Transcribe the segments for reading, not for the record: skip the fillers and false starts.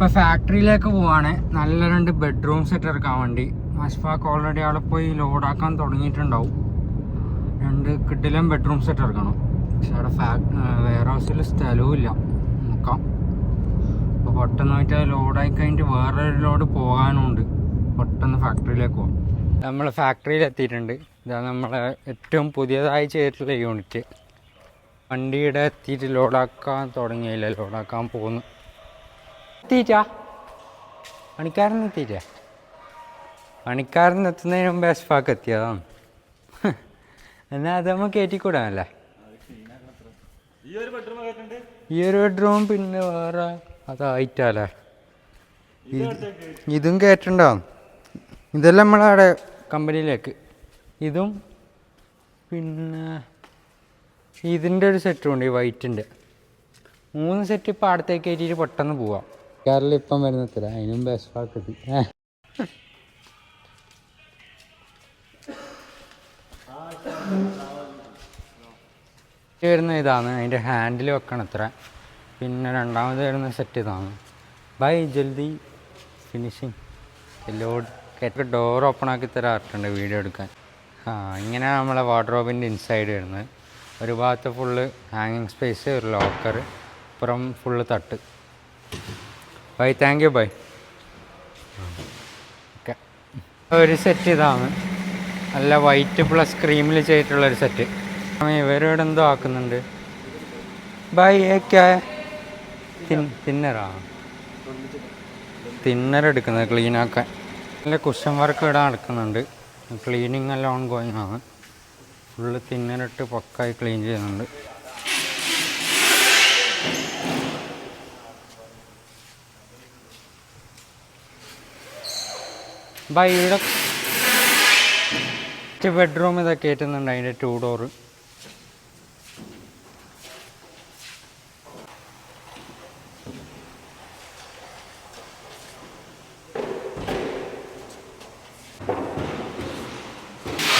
ഇപ്പോൾ ഫാക്ടറിയിലേക്ക് പോവാണ്. നല്ല 2 ബെഡ്റൂം സെറ്റ് ഇറക്കാൻ വേണ്ടി. അഷ്ഫാഖ് ഓൾറെഡി അവിടെ പോയി ലോഡാക്കാൻ തുടങ്ങിയിട്ടുണ്ടാവും. 2 കിടിലൻ ബെഡ്റൂം സെറ്റ് ഇറക്കണം. പക്ഷെ അവിടെ വെയർ ഹൗസിൽ സ്ഥലവും ഇല്ല. നോക്കാം. അപ്പോൾ പെട്ടെന്ന് പോയിട്ട് ലോഡായി കഴിഞ്ഞിട്ട് വേറൊരു ലോഡ് പോകാനുണ്ട്. പെട്ടെന്ന് ഫാക്ടറിയിലേക്ക് പോകാം. നമ്മൾ ഫാക്ടറിയിൽ എത്തിയിട്ടുണ്ട്. ഇതാണ് നമ്മളെ ഏറ്റവും പുതിയതായി ചെയ്തിട്ടുള്ള യൂണിറ്റ്. വണ്ടിയുടെ എത്തിയിട്ട് ലോഡാക്കാൻ തുടങ്ങിയില്ല, ലോഡാക്കാൻ പോകുന്നു. എത്തിയിട്ടാ പണിക്കാരൻ എത്തിയിട്ടാ? പണിക്കാരൻ എത്തുന്നതിന് മുമ്പ് അഷ്ഫാഖ് എത്തിയതാണ്. എന്നാൽ അത് നമ്മൾ കയറ്റിക്കൂടാനല്ലേ? ഈ ഒരു ബെഡ്റൂം പിന്നെ വേറെ അതായിട്ടല്ലേ? ഇതും കയറ്റണ്ടാവും. ഇതെല്ലാം നമ്മളവിടെ കമ്പനിയിലേക്ക്. ഇതും പിന്നെ ഇതിൻ്റെ ഒരു സെറ്റും ഉണ്ട്, ഈ വൈറ്റിൻ്റെ. 3 സെറ്റ് ഇപ്പം അടുത്തേക്ക് കയറ്റിയിട്ട് പെട്ടെന്ന് പോവാം. കാറിൽ ഇപ്പം വരുന്നത്തില്ല, അതിനും ബെസ്റ്റ് എത്തി. വരുന്ന ഇതാണ്, അതിൻ്റെ ഹാൻഡിൽ വെക്കണം ഇത്ര. പിന്നെ രണ്ടാമത് വരുന്ന സെറ്റ് ഇതാണ്. ബൈ ജൽദി ഫിനിഷിങ് ലോഡ്. കയറ്റി ഡോർ ഓപ്പൺ ആക്കി തരാറുണ്ട് വീഡിയോ എടുക്കാൻ. ഇങ്ങനെ നമ്മളെ വാർഡ്രോബിൻ്റെ ഇൻസൈഡ് വരുന്നത്. ഒരു ഭാഗത്ത് ഫുള്ള് ഹാങ്ങിങ് സ്പേസ്, ഒരു ലോക്കർ, അപ്പുറം ഫുള്ള് തട്ട്. Bye, thank you bye. Okay, ഒരു സെറ്റ് ഇതാണ്. നല്ല വൈറ്റ് പ്ലസ് ക്രീമിൽ ചെയ്തിട്ടുള്ളൊരു സെറ്റ്. ഇവരോട് എന്തോ ആക്കുന്നുണ്ട്. ബൈ ഏക്കാ തിന്നറാണ്, തിന്നർ എടുക്കുന്നത് ക്ലീനാക്കാൻ. നല്ല കുഷൻ വർക്ക് ഇവിടെ നടക്കുന്നുണ്ട്. ക്ലീനിങ് എല്ലാം ഓൺ ഗോയിങ് ആണ്. ഫുള്ള് തിന്നറിട്ട് പക്കായി ക്ലീൻ ചെയ്യുന്നുണ്ട്. ബൈ ഇവിടെ ബെഡ്റൂം ഇതൊക്കെ കയറ്റുന്നുണ്ട്. അതിൻ്റെ 2 ഡോറ്.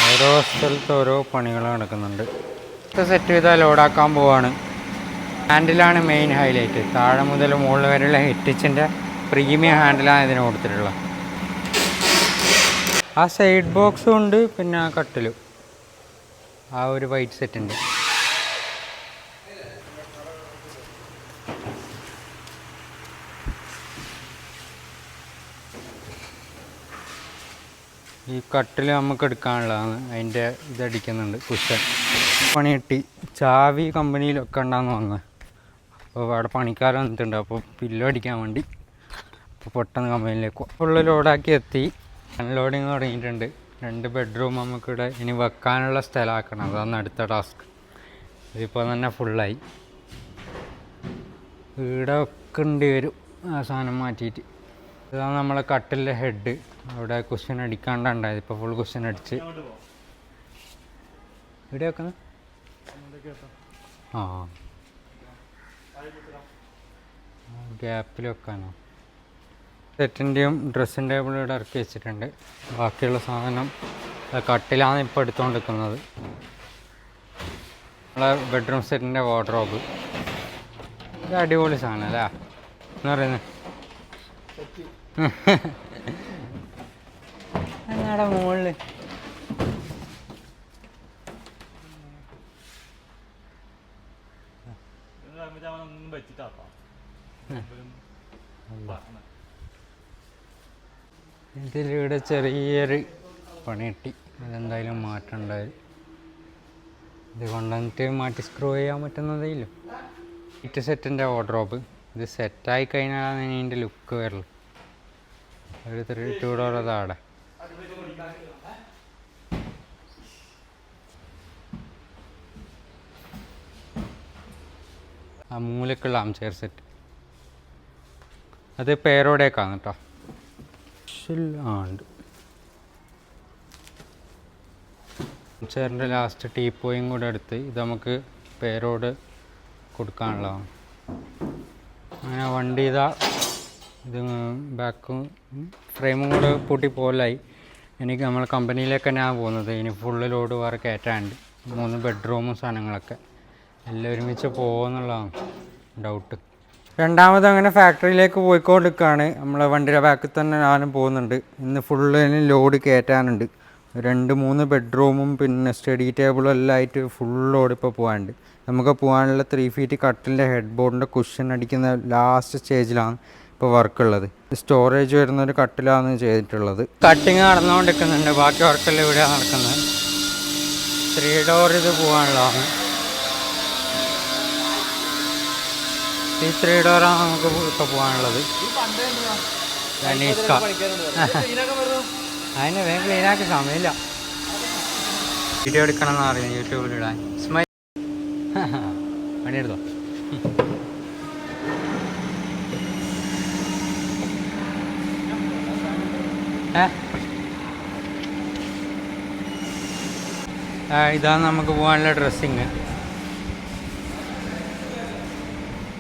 ഓരോ സ്ഥലത്ത് ഓരോ പണികൾ നടക്കുന്നുണ്ട്. സെറ്റ് ചെയ്താൽ ലോഡാക്കാൻ പോവാണ്. ഹാൻഡിലാണ് മെയിൻ ഹൈലൈറ്റ്. താഴെ മുതൽ മുകളിൽ വരെയുള്ള ഹിറ്റിച്ചിൻ്റെ പ്രീമിയം ഹാൻഡിലാണ് ഇതിന് കൊടുത്തിട്ടുള്ളത്. ആ സൈഡ് ബോക്സും ഉണ്ട്, പിന്നെ ആ കട്ടിലും ആ ഒരു വൈറ്റ് സെറ്റുണ്ട്. ഈ കട്ടിൽ നമുക്ക് എടുക്കാനുള്ളതാണ്. അതിൻ്റെ ഇതടിക്കുന്നുണ്ട്, കുഷൻ. പണി കിട്ടി. ചാവി കമ്പനിയിലൊക്കെ ഉണ്ടാകുന്ന വാങ്ങുക. അപ്പോൾ അവിടെ പണിക്കാരൻ വന്നിട്ടുണ്ട്. അപ്പോൾ പില്ലോ അടിക്കാൻ വേണ്ടി അപ്പോൾ പെട്ടെന്ന് കമ്പനിയിലേക്ക് ഫുള്ള് ലോഡാക്കി എത്തി. അൺലോഡിങ് തുടങ്ങിയിട്ടുണ്ട്. 2 ബെഡ്റൂം നമുക്കിവിടെ ഇനി വെക്കാനുള്ള സ്ഥലമാക്കണം. അതാണ് അടുത്ത ടാസ്ക്. ഇതിപ്പോൾ തന്നെ ഫുള്ളായി. ഇവിടെ വെക്കേണ്ടി വരും ആ സാധനം മാറ്റിയിട്ട്. ഇതാണ് നമ്മളെ കട്ടിലിൻ്റെ ഹെഡ്. അവിടെ കുഷൻ അടിക്കാണ്ടുണ്ടായത്. ഇപ്പോൾ ഫുൾ കുഷൻ അടിച്ച് ഇവിടെ വെക്കുന്നത്. ആ ഗ്യാപ്പിൽ വെക്കാനോ? സെറ്റിൻ്റെയും ഡ്രസ്സിൻ്റെ ടേബിൾ ഇവിടെ ഇറക്കി വെച്ചിട്ടുണ്ട്. ബാക്കിയുള്ള സാധനം കട്ടിലാണ് ഇപ്പോൾ എടുത്തുകൊണ്ടിരിക്കുന്നത്. നമ്മളെ ബെഡ്റൂം സെറ്റിൻ്റെ വാർഡ്രോബ്. ഇത് അടിപൊളി സാധനം അല്ലേ എന്ന് പറയുന്നത്. എന്നാടെ മുകളിൽ ഇതിലൂടെ ചെറിയൊരു പണി കിട്ടി. അതെന്തായാലും മാറ്റമുണ്ടായത്. ഇത് കൊണ്ടുവന്നിട്ട് മാറ്റി സ്ക്രൂ ചെയ്യാൻ പറ്റുന്നതേ ഇല്ല. ഇറ്റ് സെറ്റിൻ്റെ വാർഡ്രോബ്. ഇത് സെറ്റായി കഴിഞ്ഞാലാണ് ഇതിൻ്റെ ലുക്ക് വരുള്ളൂ. ഒരു 2 ഡോർ അതാടെ. ആ മൂലക്കുള്ള ആംചെയർ സെറ്റ് അത് പേരോടെയൊക്കെയാണ് കേട്ടോ. ഉണ്ട് ചെയറിൻ്റെ ലാസ്റ്റ് ടീപ്പോയും കൂടെ എടുത്ത് ഇത് നമുക്ക് പേരോട് കൊടുക്കാനുള്ളതാണ്. അങ്ങനെ വണ്ടി ഇതാ ഇത് ബാക്കും ഫ്രെയിമും കൂടെ പൂട്ടി പോലായി. എനിക്ക് നമ്മളെ കമ്പനിയിലേക്ക് തന്നെയാണ് പോകുന്നത്. ഇനി ഫുള്ള് ലോഡ് വേറെ കയറ്റാണ്ട് 3 ബെഡ്റൂമും സാധനങ്ങളൊക്കെ എല്ലാം ഒരുമിച്ച് പോകുമെന്നുള്ളതാണ് ഡൗട്ട്. രണ്ടാമത് അങ്ങനെ ഫാക്ടറിയിലേക്ക് പോയിക്കൊണ്ടിരിക്കുകയാണ്. നമ്മളെ വണ്ടിയുടെ ബാക്കിൽ തന്നെ ഞാനും പോകുന്നുണ്ട്. ഇന്ന് ഫുള്ള് ലോഡ് കയറ്റാനുണ്ട്. 2-3 ബെഡ്റൂമും പിന്നെ സ്റ്റഡി ടേബിളും എല്ലാം ആയിട്ട് ഫുൾ ലോഡ് ഇപ്പോൾ പോകാനുണ്ട്. നമുക്ക് പോകാനുള്ള 3 ഫീറ്റ് കട്ടിലിൻ്റെ ഹെഡ് ബോർഡിൻ്റെ കുഷൻ അടിക്കുന്ന ലാസ്റ്റ് സ്റ്റേജിലാണ് ഇപ്പോൾ വർക്കുള്ളത്. സ്റ്റോറേജ് വരുന്നൊരു കട്ടിലാണ് ചെയ്തിട്ടുള്ളത്. കട്ടിങ് നടന്നുകൊണ്ടിരിക്കുന്നുണ്ട്. ബാക്കി വർക്കെല്ലാം ഇവിടെ നടക്കുന്നത്. 3 ഡോർ ഇത് പോകാനുള്ളതാണ്. ഈ 3 ഡോറാണ് നമുക്ക് ഇപ്പോൾ പോകാനുള്ളത്. അതിനെ വേഗം ക്ലീനാക്കി സമയമില്ല. വീഡിയോ എടുക്കണമെന്ന് അറിയാം യൂട്യൂബിലിടാൻ. സ്മൈൽ പണിയെടുത്തോ. ഇതാണ് നമുക്ക് പോകാനുള്ള ഡ്രസ്സിങ്.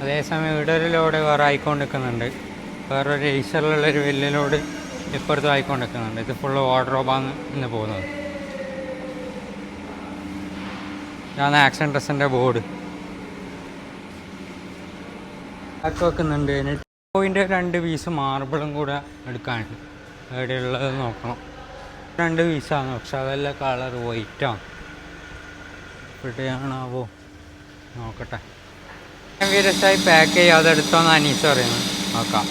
അതേസമയം ഇവിടെ ഒരു ലോഡ് വേറെ ആയിക്കൊണ്ടിരിക്കുന്നുണ്ട്. വേറൊരു ഏഷ്യറിലുള്ളൊരു വലിയ ലോഡ് ഇപ്പുറത്തും ആയിക്കൊണ്ടിരിക്കുന്നുണ്ട്. ഇത് ഫുള്ള് വാർഡ്രോബാണ് ഇന്ന് പോകുന്നത്. ഇതാണ് ആക്ഷൻ ഡ്രസ്സിൻ്റെ ബോർഡ് ആക്കി വെക്കുന്നുണ്ട്. എന്നിട്ട് പോയിൻ്റെ 2 പീസ് മാർബിളും കൂടെ എടുക്കാനുണ്ട്. എവിടെയുള്ളത് നോക്കണം. 2 പീസാണ്, പക്ഷെ അതെല്ലാം കളർ വൈറ്റാണ്. എവിടെയാണാവോ നോക്കട്ടെ. രസമായി പാക്ക് ചെയ്യുക. അതെടുത്തോന്ന് അനീസ് പറയുന്നു. നോക്കാം.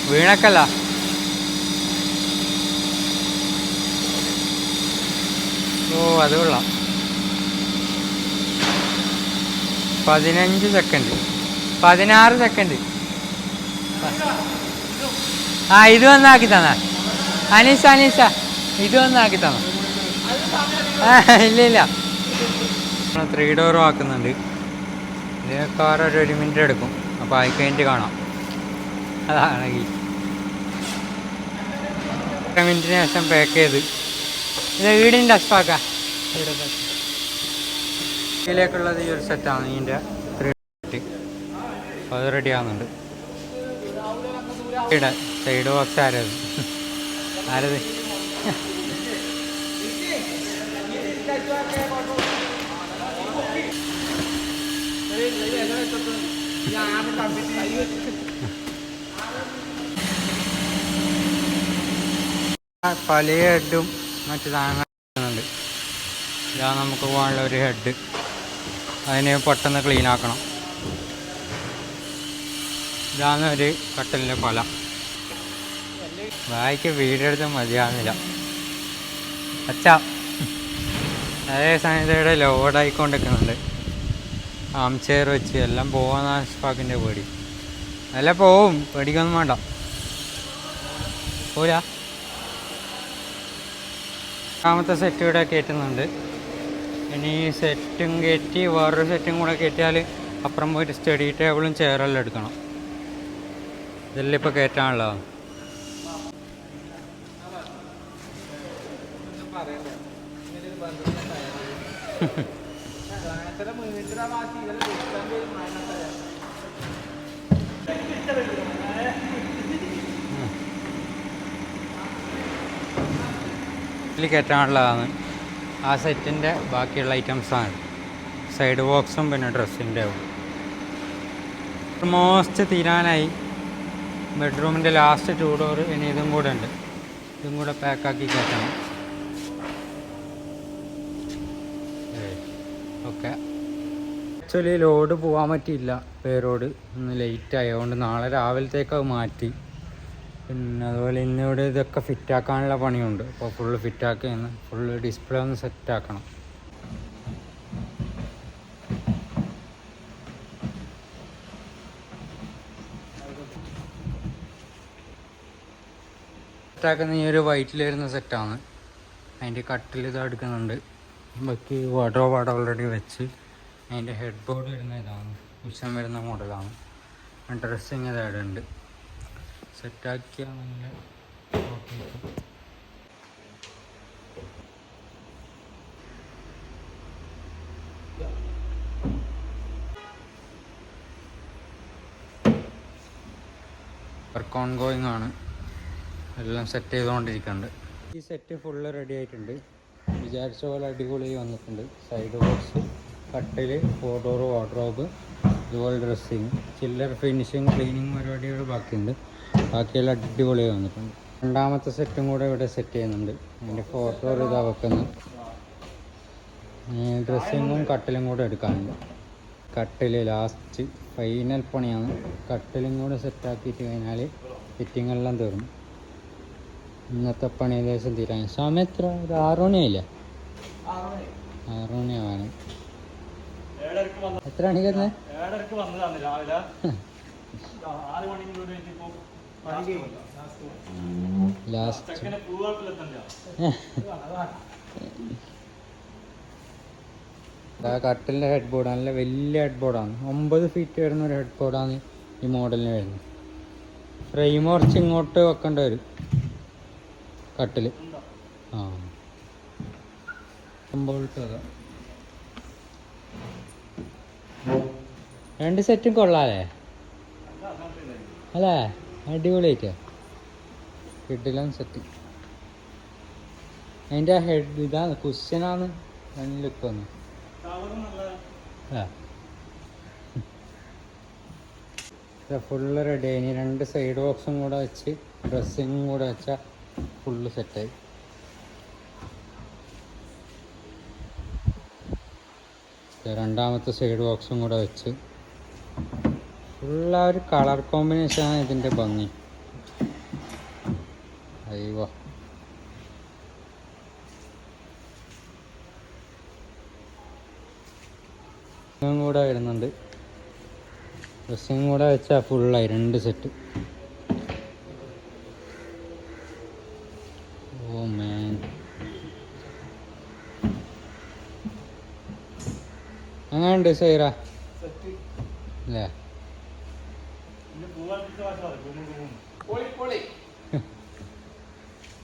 വീണക്കല്ല. ഓ അത് കൊള്ളാം. 15 സെക്കൻഡ് 16 സെക്കൻഡ്. ഇത് വന്നാക്കി തന്ന അനീസ ഇത് വന്നാക്കി തന്ന. ഇല്ല 3 ഡോറും ആക്കുന്നുണ്ട്. ഇതിനൊക്കെ 1 മിനിറ്റ് എടുക്കും. അപ്പോൾ ആയി കഴിഞ്ഞിട്ട് കാണാം. അതാണെങ്കിൽ 1 മിനിറ്റിന് ശേഷം പാക്ക് ചെയ്ത് ഇത് വീടിൻ്റെ അസ്പാക്കാം. ഇതിലേക്കുള്ളത് ഈ ഒരു സെറ്റാണ്. ഇതിൻ്റെ 3 സെറ്റ് അത് റെഡി ആകുന്നുണ്ട്. ഇവിടെ സൈഡ് ബോക്സ് ആരത് പല ഹെഡും മറ്റു സാധനങ്ങളുണ്ട്. ഇതാണ് നമുക്ക് പോകാനുള്ള ഒരു ഹെഡ്. അതിനെ പെട്ടെന്ന് ക്ലീൻ ആക്കണം. ഇതാണ് ഒരു കട്ടലിൻ്റെ പല. വായിക്ക് വീഡിയോ എടുത്ത് മതിയാകുന്നില്ല. അച്ഛാ അതേ സമയത്ത് ഇവിടെ ലോഡായിക്കൊണ്ടിരിക്കുന്നുണ്ട്. ആം ചെയർ വെച്ച് എല്ലാം പോകാൻ സ്പാക്കിൻ്റെ പേടി. എല്ലാം പോവും, പേടിക്കൊന്നും വേണ്ട. പോരാ. രണ്ടാമത്തെ സെറ്റ് ഇവിടെ കയറ്റുന്നുണ്ട്. ഇനി സെറ്റും കയറ്റി വേറൊരു സെറ്റും കൂടെ കയറ്റിയാൽ അപ്പുറം പോയിട്ട് സ്റ്റഡി ടേബിളും ചെയറെല്ലാം എടുക്കണം. ഇതെല്ലാം ഇപ്പോൾ കയറ്റാനുള്ളതാണ്. ഇതിൽ കയറ്റാനുള്ളതാണ്. ആ സെറ്റിൻ്റെ ബാക്കിയുള്ള ഐറ്റംസാണ്. സൈഡ് ബോക്സും പിന്നെ ഡ്രസ്സിൻ്റെ ഓൾമോസ്റ്റ് തീരാനായി. ബെഡ്റൂമിൻ്റെ ലാസ്റ്റ് 2 ഡോർ ഇനി ഇതും കൂടെ ഉണ്ട്. ഇതും കൂടെ പാക്കാക്കി കയറ്റണം. ഓക്കെ. ആക്ച്വലി ലോഡ് പോകാൻ പറ്റിയില്ല. പേരോട് ഇന്ന് ലേറ്റ് ആയതുകൊണ്ട് നാളെ രാവിലത്തേക്ക് മാറ്റി. പിന്നെ അതുപോലെ ഇന്നിവിടെ ഇതൊക്കെ ഫിറ്റാക്കാനുള്ള പണിയുണ്ട്. അപ്പോൾ ഫുള്ള് ഫിറ്റാക്കി ഫുള്ള് ഡിസ്പ്ലേ ഒന്ന് സെറ്റാക്കണം. സെറ്റാക്കുന്ന ഈ ഒരു വൈറ്റിൽ വരുന്ന സെറ്റാണ്. അതിൻ്റെ കട്ടിൽ ഇത് എടുക്കുന്നുണ്ട്. ബാക്കി വാർഡ്രോബ് ഓൾറെഡി വെച്ച്. അതിൻ്റെ ഹെഡ് ബോർഡ് വരുന്ന ഇതാണ്. കുഷൻ വരുന്ന മോഡലാണ്. ഡ്രസ്സിങ് ഇതവിടെ ഉണ്ട്. സെറ്റാക്കിയാൽ നല്ല വർക്ക് ഓൺ ഗോയിങ് ആണ്. എല്ലാം സെറ്റ് ചെയ്തുകൊണ്ടിരിക്കുന്നുണ്ട്. ഈ സെറ്റ് ഫുള്ള് റെഡി ആയിട്ടുണ്ട്. വിചാരിച്ച പോലെ അടിപൊളി വന്നിട്ടുണ്ട്. സൈഡ് ബോക്സ്, കട്ടിൽ, 4 ഡോർ വാർഡ്രോബ്, ഇതുപോലെ ഡ്രസ്സിങ്, ചില്ലർ ഫിനിഷിങ്, ക്ലീനിങ് പരിപാടികൾ ബാക്കിയുണ്ട്. ബാക്കിയെല്ലാം അടിപൊളിയായി വന്നിട്ടുണ്ട്. രണ്ടാമത്തെ സെറ്റും കൂടെ ഇവിടെ സെറ്റ് ചെയ്യുന്നുണ്ട്. അതിൻ്റെ ഫോട്ടോ ഇതാ വെക്കുന്നു. ഡ്രസ്സിങ്ങും കട്ടിലും കൂടെ എടുക്കാനുണ്ട്. കട്ടിൽ ലാസ്റ്റ് ഫൈനൽ പണിയാണ്. കട്ടിലും കൂടെ സെറ്റാക്കിയിട്ട് കഴിഞ്ഞാൽ ഫിറ്റിംഗ് എല്ലാം തീർന്നു. ഇന്നത്തെ പണി ഏകദേശം തീരാൻ സമയം എത്ര? ഒരു 6 മണിയായില്ലേ? 6 മണിയാവാണ്. എത്ര മണിക്ക് വന്നേ? ലാസ്റ്റ് കട്ടിലിൻ്റെ ഹെഡ് ബോർഡ് നല്ല വലിയ ഹെഡ് ബോർഡാണ്. 9 ഫീറ്റ് വരുന്ന ഒരു ഹെഡ് ബോർഡാണ് ഈ മോഡലിന് വരുന്നത്. ഫ്രെയിം കുറച്ച് ഇങ്ങോട്ട് വെക്കേണ്ടി വരും കട്ടിൽ. ആ രണ്ട് സെറ്റും കൊള്ളാല്ലേ അല്ലേ? അടിപൊളിയായിട്ടാ കിഡിലും സെറ്റ്. അതിൻ്റെ ഹെഡ് ഇതാണ് കുഷ്യനാണ് ലുക്ക് വന്നു. Full ready. ഇനി 2 സൈഡ് ബോക്സും കൂടെ വെച്ച് ഡ്രസ്സിങ്ങും കൂടെ വെച്ചാൽ ഫുള്ള് സെറ്റായി. രണ്ടാമത്തെ സൈഡ് ബോക്സും കൂടെ വെച്ച് ഫുള്ള ഒരു കളർ കോമ്പിനേഷനാണ് ഇതിൻ്റെ ഭംഗി. അയ്യോ കൂടെ വരുന്നുണ്ട്. ഡ്രസ്സിങ് കൂടെ വെച്ചാൽ ഫുള്ളായി 2 സെറ്റ്. ഓ മാൻ, അങ്ങനെയുണ്ട് സൈറ അല്ലേ?